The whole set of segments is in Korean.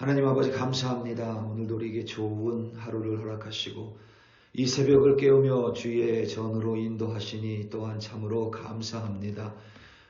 하나님 아버지 감사합니다. 오늘도 우리에게 좋은 하루를 허락하시고 이 새벽을 깨우며 주의 전으로 인도하시니 또한 참으로 감사합니다.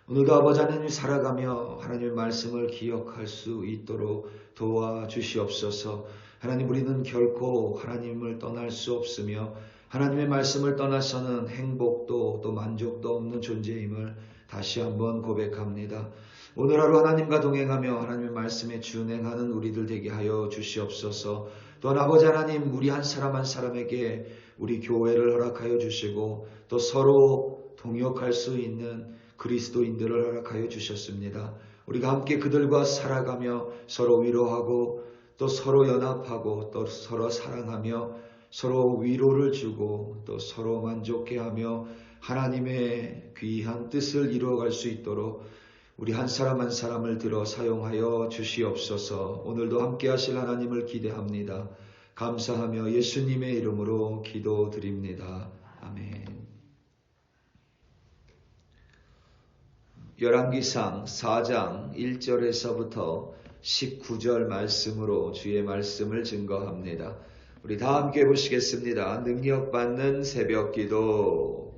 오늘도 아버지 하나님 살아가며 하나님의 말씀을 기억할 수 있도록 도와주시옵소서. 하나님, 우리는 결코 하나님을 떠날 수 없으며 하나님의 말씀을 떠나서는 행복도 또 만족도 없는 존재임을 다시 한번 고백합니다. 오늘 하루 하나님과 동행하며 하나님의 말씀에 준행하는 우리들 되게 하여 주시옵소서. 또한 아버지 하나님, 우리 한 사람 한 사람에게 우리 교회를 허락하여 주시고 또 서로 동역할 수 있는 그리스도인들을 허락하여 주셨습니다. 우리가 함께 그들과 살아가며 서로 위로하고 또 서로 연합하고 또 서로 사랑하며 서로 위로를 주고 또 서로 만족해 하며 하나님의 귀한 뜻을 이루어갈 수 있도록 우리 한 사람 한 사람을 들어 사용하여 주시옵소서. 오늘도 함께 하실 하나님을 기대합니다. 감사하며 예수님의 이름으로 기도드립니다. 아멘. 열왕기상 4장 1절에서부터 19절 말씀으로 주의 말씀을 증거합니다. 우리 다 함께 보시겠습니다. 능력받는 새벽기도,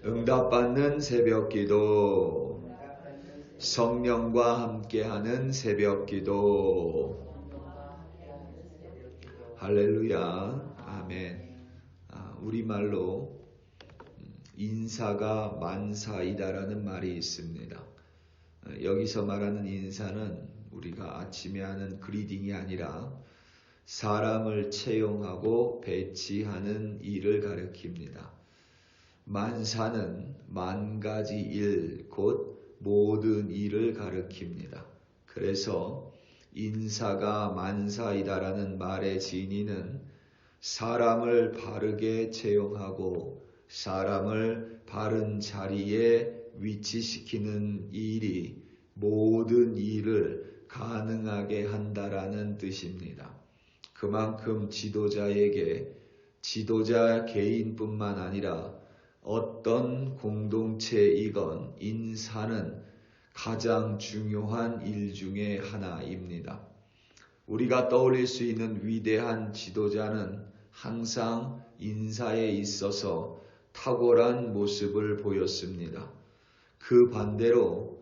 응답받는 새벽기도, 성령과 함께하는 새벽기도. 할렐루야. 아멘. 우리말로 인사가 만사이다라는 말이 있습니다. 여기서 말하는 인사는 우리가 아침에 하는 그리딩이 아니라 사람을 채용하고 배치하는 일을 가리킵니다. 만사는 만 가지 일, 곧 모든 일을 가리킵니다. 그래서 인사가 만사이다라는 말의 진의는 사람을 바르게 채용하고 사람을 바른 자리에 위치시키는 일이 모든 일을 가능하게 한다라는 뜻입니다. 그만큼 지도자에게 지도자 개인뿐만 아니라 어떤 공동체이건 인사는 가장 중요한 일 중에 하나입니다. 우리가 떠올릴 수 있는 위대한 지도자는 항상 인사에 있어서 탁월한 모습을 보였습니다. 그 반대로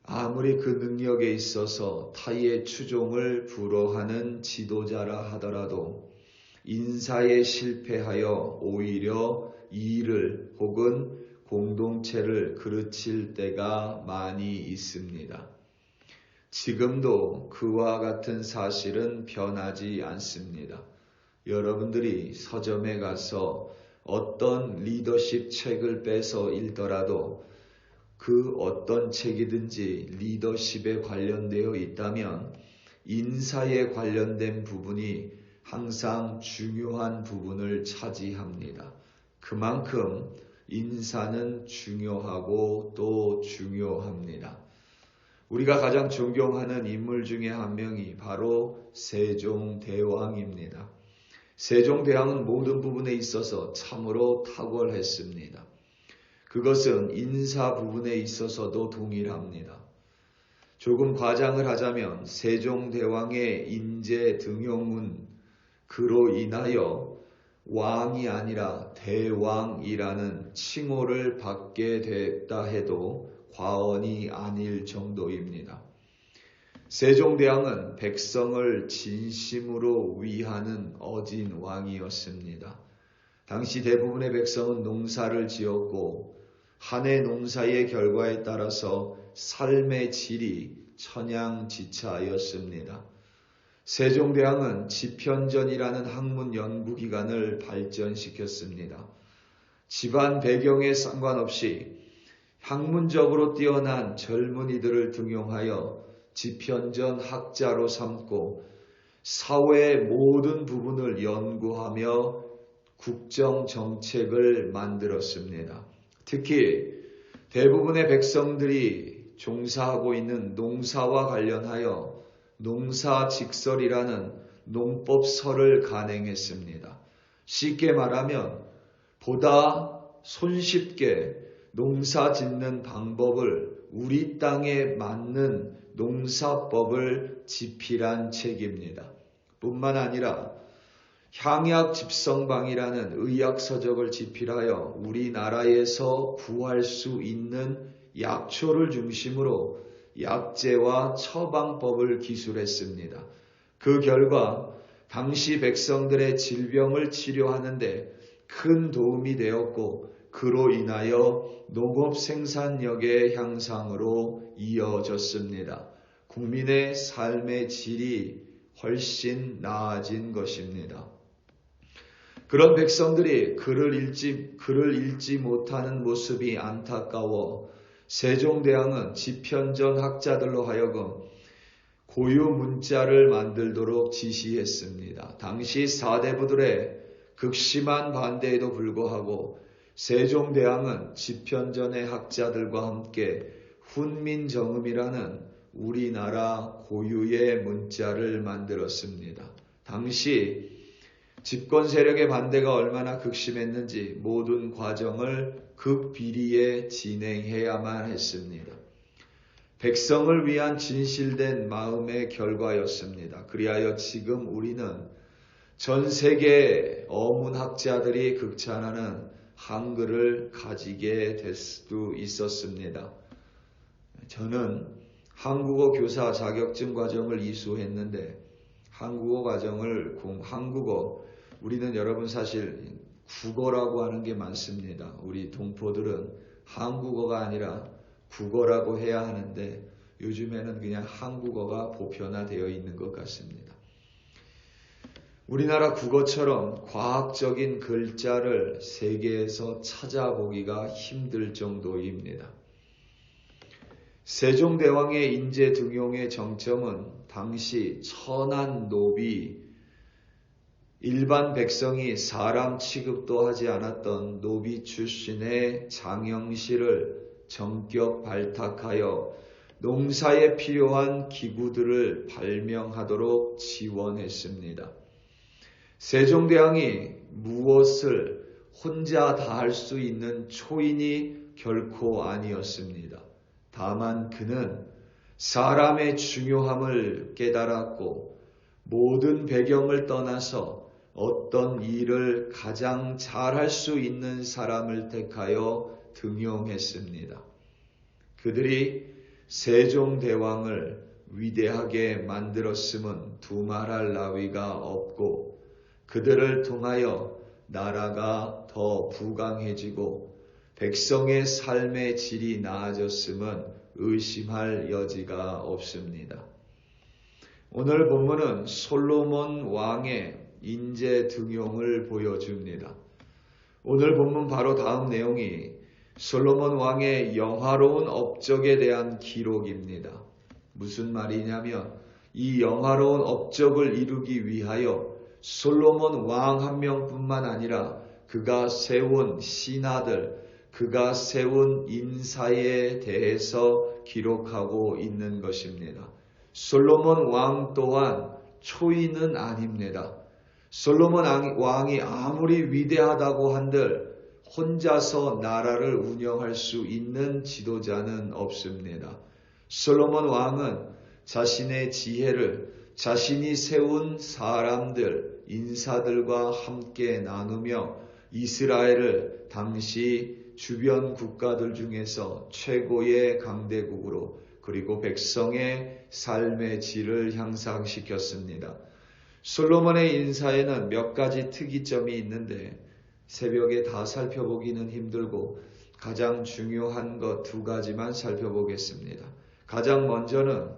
아무리 그 능력에 있어서 타의 추종을 불허하는 지도자라 하더라도 인사에 실패하여 오히려 일을 혹은 공동체를 그르칠 때가 많이 있습니다. 지금도 그와 같은 사실은 변하지 않습니다. 여러분들이 서점에 가서 어떤 리더십 책을 빼서 읽더라도 그 어떤 책이든지 리더십에 관련되어 있다면 인사에 관련된 부분이 항상 중요한 부분을 차지합니다. 그만큼 인사는 중요하고 또 중요합니다. 우리가 가장 존경하는 인물 중에 한 명이 바로 세종대왕입니다. 세종대왕은 모든 부분에 있어서 참으로 탁월했습니다. 그것은 인사 부분에 있어서도 동일합니다. 조금 과장을 하자면 세종대왕의 인재 등용은 그로 인하여 왕이 아니라 대왕이라는 칭호를 받게 됐다 해도 과언이 아닐 정도입니다. 세종대왕은 백성을 진심으로 위하는 어진 왕이었습니다. 당시 대부분의 백성은 농사를 지었고 한 해 농사의 결과에 따라서 삶의 질이 천양지차였습니다. 세종대왕은 지편전이라는 학문 연구기관을 발전시켰습니다. 집안 배경에 상관없이 학문적으로 뛰어난 젊은이들을 등용하여 지편전 학자로 삼고 사회의 모든 부분을 연구하며 국정정책을 만들었습니다. 특히 대부분의 백성들이 종사하고 있는 농사와 관련하여 농사직설이라는 농법설을 간행했습니다. 쉽게 말하면 보다 손쉽게 농사 짓는 방법을 우리 땅에 맞는 농사법을 집필한 책입니다. 뿐만 아니라 향약 집성방이라는 의학 서적을 집필하여 우리나라에서 구할 수 있는 약초를 중심으로 약재와 처방법을 기술했습니다. 그 결과 당시 백성들의 질병을 치료하는데 큰 도움이 되었고 그로 인하여 농업 생산력의 향상으로 이어졌습니다. 국민의 삶의 질이 훨씬 나아진 것입니다. 그런 백성들이 글을 읽지 못하는 모습이 안타까워 세종대왕은 집현전 학자들로 하여금 고유 문자를 만들도록 지시했습니다. 당시 사대부들의 극심한 반대에도 불구하고 세종대왕은 집현전의 학자들과 함께 훈민정음이라는 우리나라 고유의 문자를 만들었습니다. 당시 집권 세력의 반대가 얼마나 극심했는지 모든 과정을 극비리에 진행해야만 했습니다. 백성을 위한 진실된 마음의 결과였습니다. 그리하여 지금 우리는 전 세계 어문학자들이 극찬하는 한글을 가지게 될 수도 있었습니다. 저는 한국어 교사 자격증 과정을 이수했는데 우리는 여러분 사실 국어라고 하는 게 많습니다. 우리 동포들은 한국어가 아니라 국어라고 해야 하는데 요즘에는 그냥 한국어가 보편화되어 있는 것 같습니다. 우리나라 국어처럼 과학적인 글자를 세계에서 찾아보기가 힘들 정도입니다. 세종대왕의 인재 등용의 정점은 당시 천한 노비, 일반 백성이 사람 취급도 하지 않았던 노비 출신의 장영실을 전격 발탁하여 농사에 필요한 기구들을 발명하도록 지원했습니다. 세종대왕이 무엇을 혼자 다 할 수 있는 초인이 결코 아니었습니다. 다만 그는 사람의 중요함을 깨달았고 모든 배경을 떠나서 어떤 일을 가장 잘할 수 있는 사람을 택하여 등용했습니다. 그들이 세종대왕을 위대하게 만들었음은 두말할 나위가 없고 그들을 통하여 나라가 더 부강해지고 백성의 삶의 질이 나아졌음은 의심할 여지가 없습니다. 오늘 본문은 솔로몬 왕의 인재 등용을 보여줍니다. 오늘 본문 바로 다음 내용이 솔로몬 왕의 영화로운 업적에 대한 기록입니다. 무슨 말이냐면 이 영화로운 업적을 이루기 위하여 솔로몬 왕 한 명뿐만 아니라 그가 세운 신하들, 그가 세운 인사에 대해서 기록하고 있는 것입니다. 솔로몬 왕 또한 초인은 아닙니다. 솔로몬 왕이 아무리 위대하다고 한들 혼자서 나라를 운영할 수 있는 지도자는 없습니다. 솔로몬 왕은 자신의 지혜를 자신이 세운 사람들, 인사들과 함께 나누며 이스라엘을 당시 주변 국가들 중에서 최고의 강대국으로 그리고 백성의 삶의 질을 향상시켰습니다. 솔로몬의 인사에는 몇 가지 특이점이 있는데 새벽에 다 살펴보기는 힘들고 가장 중요한 것 두 가지만 살펴보겠습니다. 가장 먼저는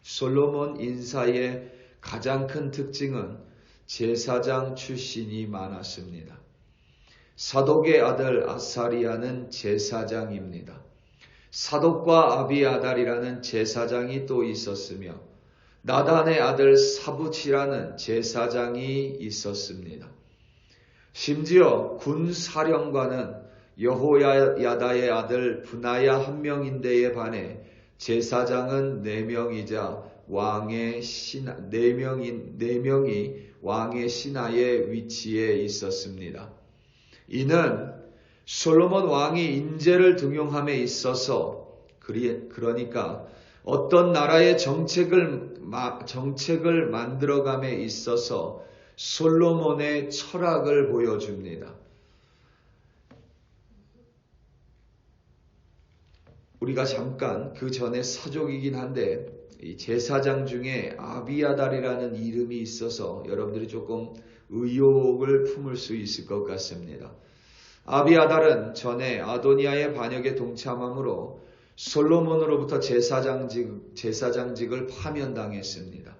솔로몬 인사의 가장 큰 특징은 제사장 출신이 많았습니다. 사독의 아들 아사리아는 제사장입니다. 사독과 아비아달이라는 제사장이 또 있었으며 나단의 아들 사부치라는 제사장이 있었습니다. 심지어 군사령관은 여호야다의 아들 브나야 한 명인데에 반해 제사장은 4명이자 왕의 신하, 4명이 왕의 신하의 위치에 있었습니다. 이는 솔로몬 왕이 인재를 등용함에 있어서 그러니까 어떤 나라의 정책을 만들어감에 있어서 솔로몬의 철학을 보여줍니다. 우리가 잠깐 그 전에 서족이긴 한데 이 제사장 중에 아비아달이라는 이름이 있어서 여러분들이 조금 의혹을 품을 수 있을 것 같습니다. 아비아달은 전에 아도니아의 반역에 동참함으로 솔로몬으로부터 제사장직을 파면당했습니다.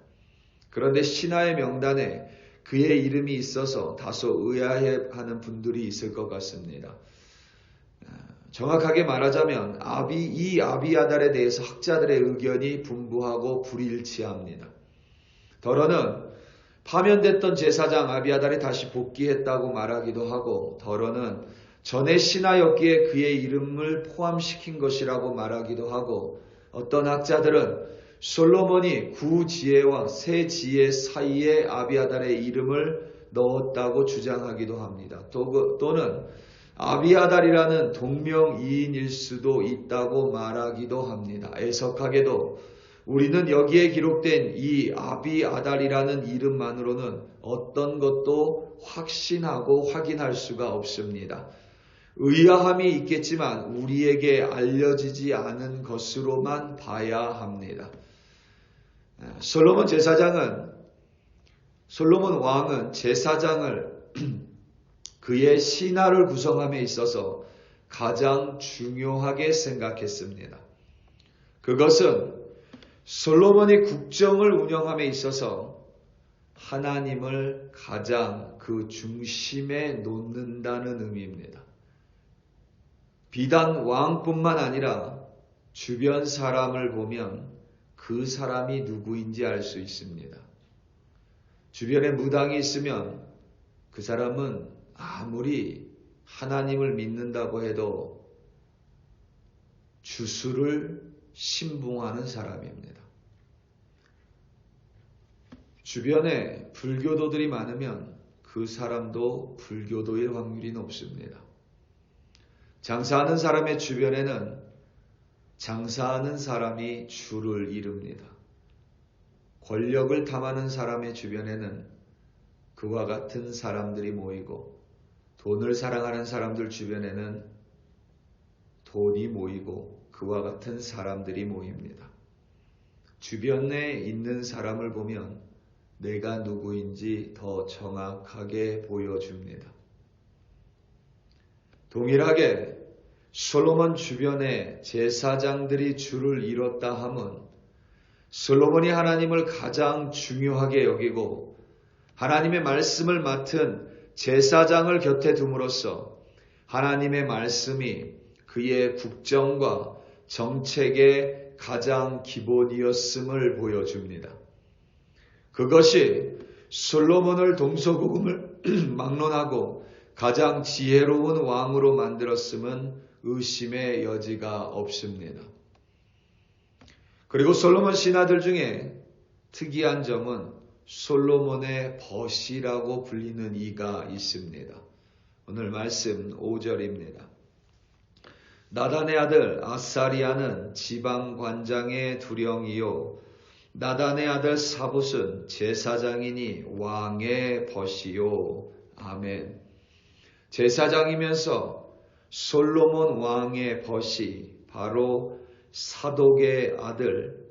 그런데 신하의 명단에 그의 이름이 있어서 다소 의아해하는 분들이 있을 것 같습니다. 정확하게 말하자면 이 아비아달에 대해서 학자들의 의견이 분분하고 불일치합니다. 더러는 파면됐던 제사장 아비아달이 다시 복귀했다고 말하기도 하고, 더러는 전에 신하였기에 그의 이름을 포함시킨 것이라고 말하기도 하고, 어떤 학자들은 솔로몬이 구지혜와 세지혜 사이에 아비아달의 이름을 넣었다고 주장하기도 합니다. 또는 아비아달이라는 동명이인일 수도 있다고 말하기도 합니다. 애석하게도 우리는 여기에 기록된 이 아비아달이라는 이름만으로는 어떤 것도 확신하고 확인할 수가 없습니다. 의아함이 있겠지만 우리에게 알려지지 않은 것으로만 봐야 합니다. 솔로몬 왕은 제사장을 그의 신하를 구성함에 있어서 가장 중요하게 생각했습니다. 그것은 솔로몬이 국정을 운영함에 있어서 하나님을 가장 그 중심에 놓는다는 의미입니다. 비단 왕뿐만 아니라 주변 사람을 보면 그 사람이 누구인지 알 수 있습니다. 주변에 무당이 있으면 그 사람은 아무리 하나님을 믿는다고 해도 주술을 신봉하는 사람입니다. 주변에 불교도들이 많으면 그 사람도 불교도일 확률이 높습니다. 장사하는 사람의 주변에는 장사하는 사람이 주를 이룹니다. 권력을 탐하는 사람의 주변에는 그와 같은 사람들이 모이고, 돈을 사랑하는 사람들 주변에는 돈이 모이고 그와 같은 사람들이 모입니다. 주변에 있는 사람을 보면 내가 누구인지 더 정확하게 보여줍니다. 동일하게 솔로몬 주변에 제사장들이 주를 이뤘다 함은 솔로몬이 하나님을 가장 중요하게 여기고 하나님의 말씀을 맡은 제사장을 곁에 둠으로써 하나님의 말씀이 그의 국정과 정책의 가장 기본이었음을 보여줍니다. 그것이 솔로몬을 동서고금을 막론하고 가장 지혜로운 왕으로 만들었음은 의심의 여지가 없습니다. 그리고 솔로몬 신하들 중에 특이한 점은 솔로몬의 벗이라고 불리는 이가 있습니다. 오늘 말씀 5절입니다. 나단의 아들 아사리아는 지방관장의 두령이요 나단의 아들 사봇은 제사장이니 왕의 벗이요. 아멘. 제사장이면서 솔로몬 왕의 벗이 바로 사독의 아들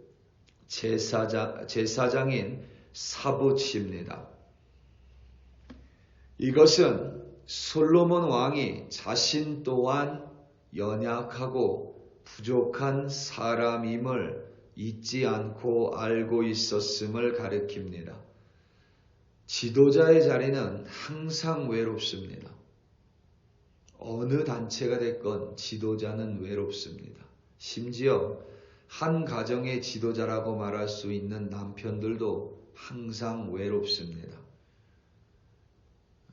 제사장인 사봇입니다. 이것은 솔로몬 왕이 자신 또한 연약하고 부족한 사람임을 잊지 않고 알고 있었음을 가리킵니다. 지도자의 자리는 항상 외롭습니다. 어느 단체가 됐건 지도자는 외롭습니다. 심지어 한 가정의 지도자라고 말할 수 있는 남편들도 항상 외롭습니다.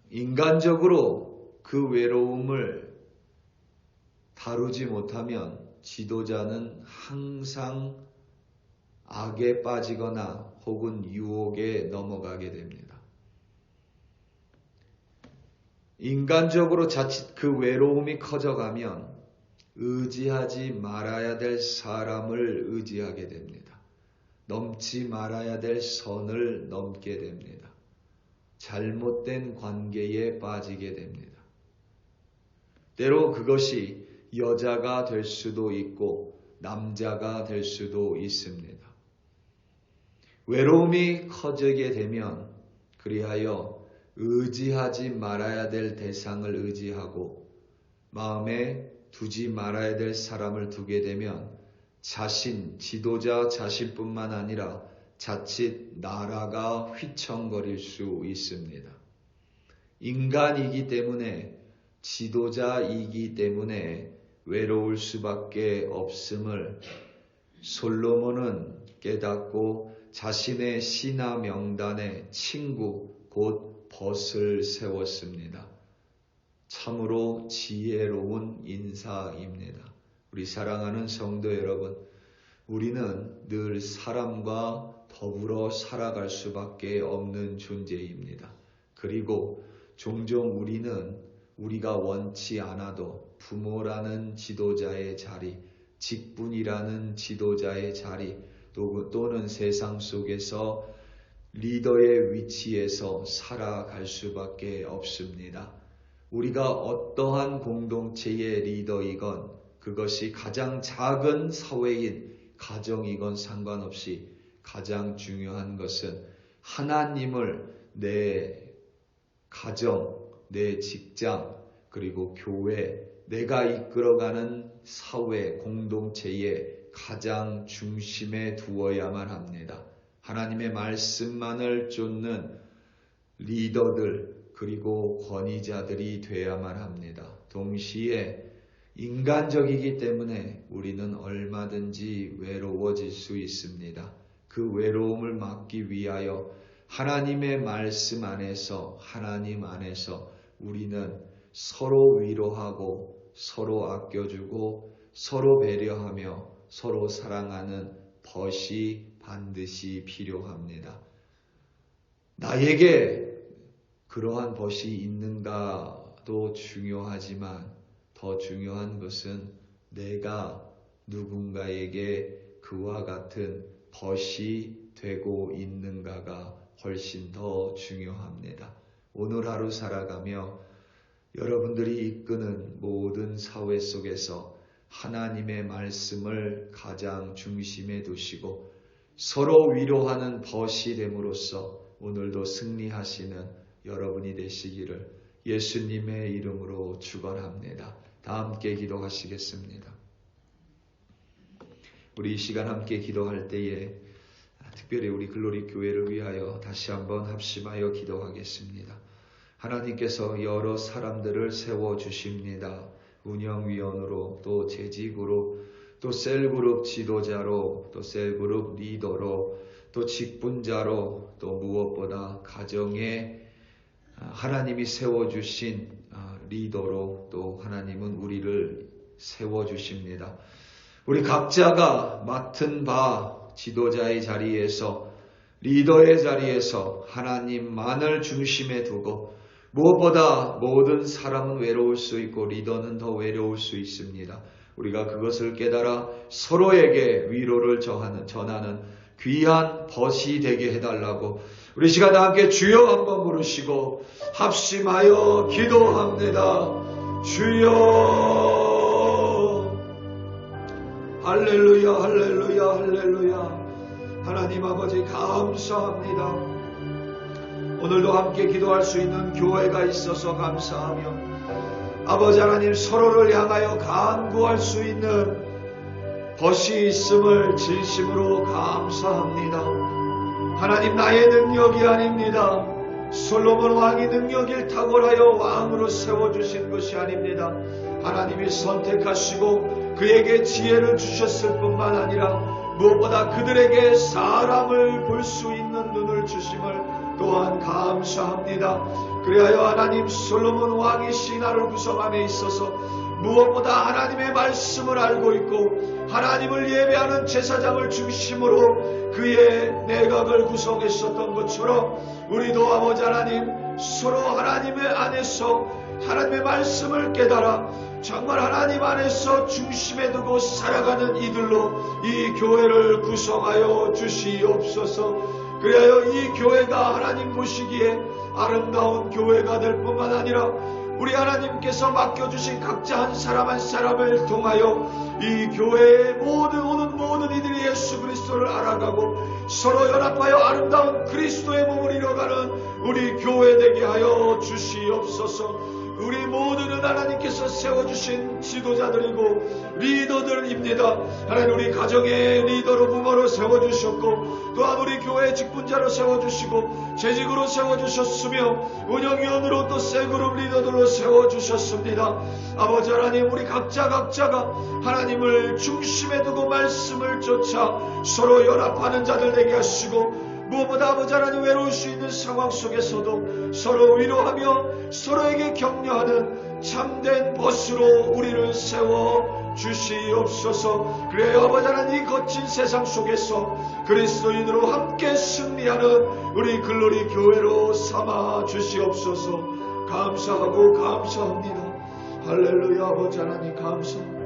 인간적으로 그 외로움을 다루지 못하면 지도자는 항상 악에 빠지거나 혹은 유혹에 넘어가게 됩니다. 인간적으로 자칫 그 외로움이 커져가면 의지하지 말아야 될 사람을 의지하게 됩니다. 넘지 말아야 될 선을 넘게 됩니다. 잘못된 관계에 빠지게 됩니다. 때로 그것이 여자가 될 수도 있고 남자가 될 수도 있습니다. 외로움이 커지게 되면 그리하여 의지하지 말아야 될 대상을 의지하고 마음에 두지 말아야 될 사람을 두게 되면 지도자 자신뿐만 아니라 자칫 나라가 휘청거릴 수 있습니다. 인간이기 때문에 지도자이기 때문에 외로울 수밖에 없음을 솔로몬은 깨닫고 자신의 신하 명단에 친구 곧 벗을 세웠습니다. 참으로 지혜로운 인사입니다. 우리 사랑하는 성도 여러분, 우리는 늘 사람과 더불어 살아갈 수밖에 없는 존재입니다. 그리고 종종 우리가 원치 않아도 부모라는 지도자의 자리, 직분이라는 지도자의 자리, 또는 세상 속에서 리더의 위치에서 살아갈 수밖에 없습니다. 우리가 어떠한 공동체의 리더이건 그것이 가장 작은 사회인 가정이건 상관없이 가장 중요한 것은 하나님을 내 가정, 내 직장, 그리고 교회, 내가 이끌어가는 사회, 공동체의 가장 중심에 두어야만 합니다. 하나님의 말씀만을 쫓는 리더들 그리고 권위자들이 되어야만 합니다. 동시에 인간적이기 때문에 우리는 얼마든지 외로워질 수 있습니다. 그 외로움을 막기 위하여 하나님의 말씀 안에서 하나님 안에서 우리는 서로 위로하고 서로 아껴주고 서로 배려하며 서로 사랑하는 벗이 반드시 필요합니다. 나에게 그러한 벗이 있는가도 중요하지만 더 중요한 것은 내가 누군가에게 그와 같은 벗이 되고 있는가가 훨씬 더 중요합니다. 오늘 하루 살아가며 여러분들이 이끄는 모든 사회 속에서 하나님의 말씀을 가장 중심에 두시고 서로 위로하는 벗이 됨으로써 오늘도 승리하시는 여러분이 되시기를 예수님의 이름으로 축원합니다. 다 함께 기도하시겠습니다. 우리 이 시간 함께 기도할 때에 특별히 우리 글로리 교회를 위하여 다시 한번 합심하여 기도하겠습니다. 하나님께서 여러 사람들을 세워주십니다. 운영위원으로 또 재직으로 또 셀그룹 지도자로 또 셀그룹 리더로 또 직분자로 또 무엇보다 가정에 하나님이 세워주신 리더로 또 하나님은 우리를 세워주십니다. 우리 각자가 맡은 바 지도자의 자리에서 리더의 자리에서 하나님만을 중심에 두고 무엇보다 모든 사람은 외로울 수 있고 리더는 더 외로울 수 있습니다. 우리가 그것을 깨달아 서로에게 위로를 전하는 귀한 벗이 되게 해달라고 우리 시간 다 함께 주여 한번 부르시고 합심하여 기도합니다. 주여 할렐루야 할렐루야 할렐루야. 하나님 아버지 감사합니다. 오늘도 함께 기도할 수 있는 교회가 있어서 감사하며 아버지 하나님 서로를 향하여 간구할 수 있는 벗이 있음을 진심으로 감사합니다. 하나님 나의 능력이 아닙니다. 솔로몬 왕이 능력을 탁월하여 왕으로 세워주신 것이 아닙니다. 하나님이 선택하시고 그에게 지혜를 주셨을 뿐만 아니라 무엇보다 그들에게 사람을 볼 수 있는 눈을 주심을 또한 감사합니다. 그리하여 하나님 솔로몬 왕이 신하를 구성함에 있어서 무엇보다 하나님의 말씀을 알고 있고 하나님을 예배하는 제사장을 중심으로 그의 내각을 구성했었던 것처럼 우리도 아버지 하나님 서로 하나님의 안에서 하나님의 말씀을 깨달아 정말 하나님 안에서 중심에 두고 살아가는 이들로 이 교회를 구성하여 주시옵소서. 그래야 이 교회가 하나님 보시기에 아름다운 교회가 될 뿐만 아니라 우리 하나님께서 맡겨주신 각자 한 사람 한 사람을 통하여 이 교회의 오는 모든 이들이 예수 그리스도를 알아가고 서로 연합하여 아름다운 그리스도의 몸을 이뤄가는 우리 교회 되게 하여 주시옵소서. 우리 모두는 하나님께서 세워주신 지도자들이고 리더들입니다. 하나님 우리 가정의 리더로 부모로 세워주셨고 또한 우리 교회 직분자로 세워주시고 재직으로 세워주셨으며 운영위원으로 또 세그룹 리더들로 세워주셨습니다. 아버지 하나님 우리 각자가 하나님을 중심에 두고 말씀을 쫓아 서로 연합하는 자들 되게 하시고 무엇보다 아버지 하나님 외로울 수 있는 상황 속에서도 서로 위로하며 서로에게 격려하는 참된 벗으로 우리를 세워 주시옵소서. 그래요 아버지 하나님 이 거친 세상 속에서 그리스도인으로 함께 승리하는 우리 글로리 교회로 삼아 주시옵소서. 감사하고 감사합니다. 할렐루야. 아버지 하나님 감사합니다.